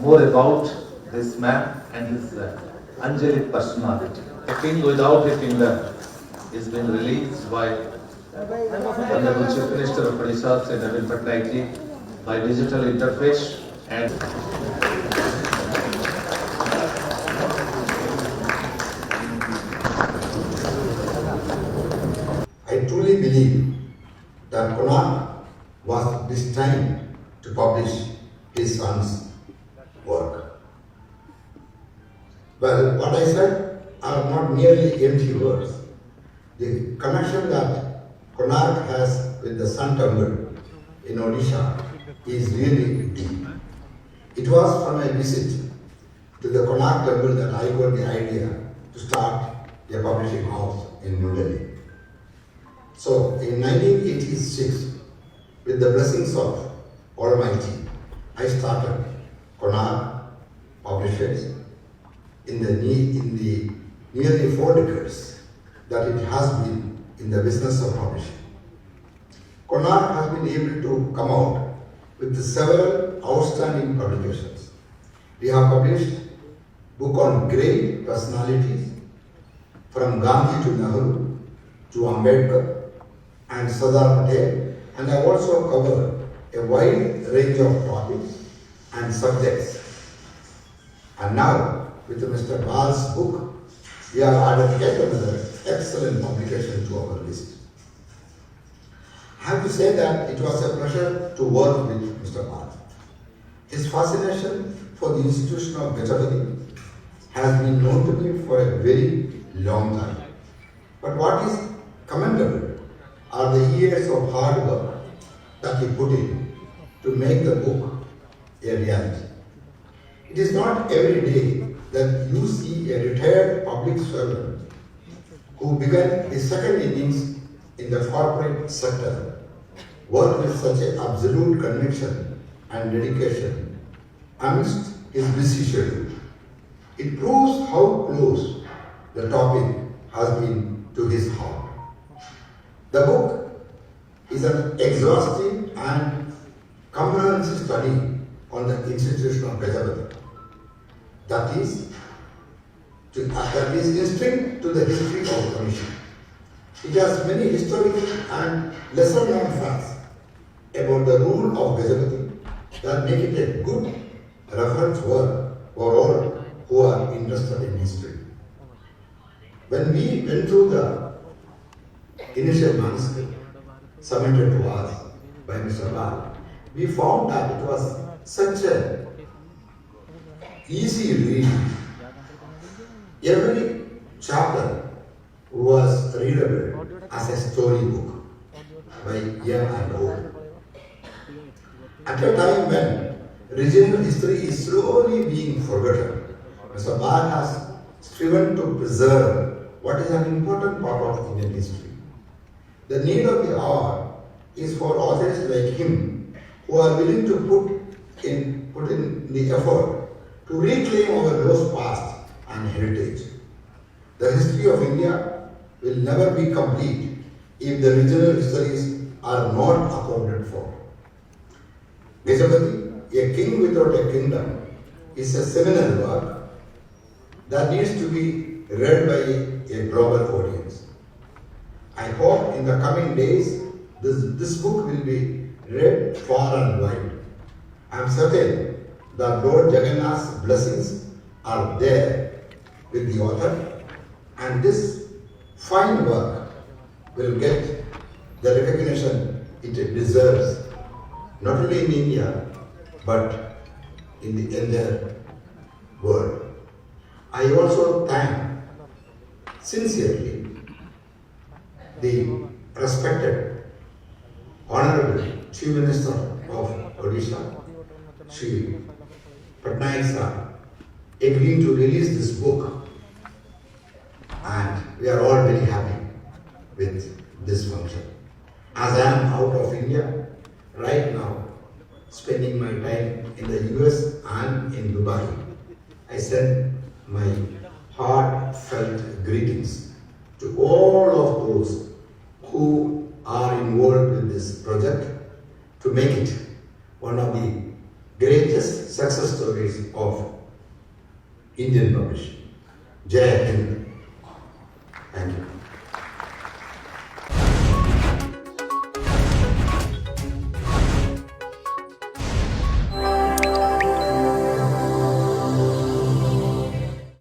more about this man and his angelic personality. A king without a kingdom is been released by Hon'able Chief Minister of Odisha, Shri Naveen Patnaik, by digital interface and I truly believe that Konark was destined to publish his son's work. Well, what I said are not merely empty words. The connection that Konark has with the Sun Temple in Odisha is really deep. It was from a visit to the Konark Temple that I got the idea to start a publishing house in New Delhi. So in 1986, with the blessings of Almighty, I started Konark Publishers in the nearly 4 decades that it has been in the business of publishing. Konark has been able to come out with several outstanding publications. We have published book on great personalities from Gandhi to Nehru to Ambedkar and Sardar Patel, and I also cover a wide range of topics and subjects. And now, with Mr. Bal's book, we have added yet another excellent publication to our list. I have to say that it was a pleasure to work with Mr. Bal. His fascination for the institution of Gajapati has been known to me for a very long time. But what is commendable are the years of hard work that he put in to make the book a reality. It is not every day that you see a retired public servant who began his second innings in the corporate sector work with such an absolute conviction and dedication amidst his busy schedule. It proves how close the topic has been to his heart. The book is an exhaustive and comprehensive study on the institution of Gajapati. That is instinct to the history of commission. It has many historical and lesser known facts about the rule of Gajapati that make it a good reference work for all who are interested in history. When we went through the initial manuscript submitted to us by Mr. Bal, we found that it was such a easy reading. Every chapter was readable as a storybook by young and old. At a time when regional history is slowly being forgotten, Mr. Bal has striven to preserve what is an important part of Indian history. The need of the hour is for authors like him who are willing to put in the effort to reclaim our lost past and heritage. The history of India will never be complete if the regional histories are not accounted for. Gajapati, a king without a kingdom, is a seminal work that needs to be read by a global audience. I hope in the coming days this book will be read far and wide. I am certain that Lord Jagannath's blessings are there with the author, and this fine work will get the recognition it deserves, not only in India but in the entire world. I also thank sincerely the respected Honorable Chief Minister of Odisha, Shri Patnaik sir, agreeing to release this book, and we are all very happy with this function. As I am out of India right now, spending my time in the US and in Dubai, I send my heartfelt greetings to all of those who are involved with this project to make it one of the greatest success stories of Indian publishing. Jai Hind,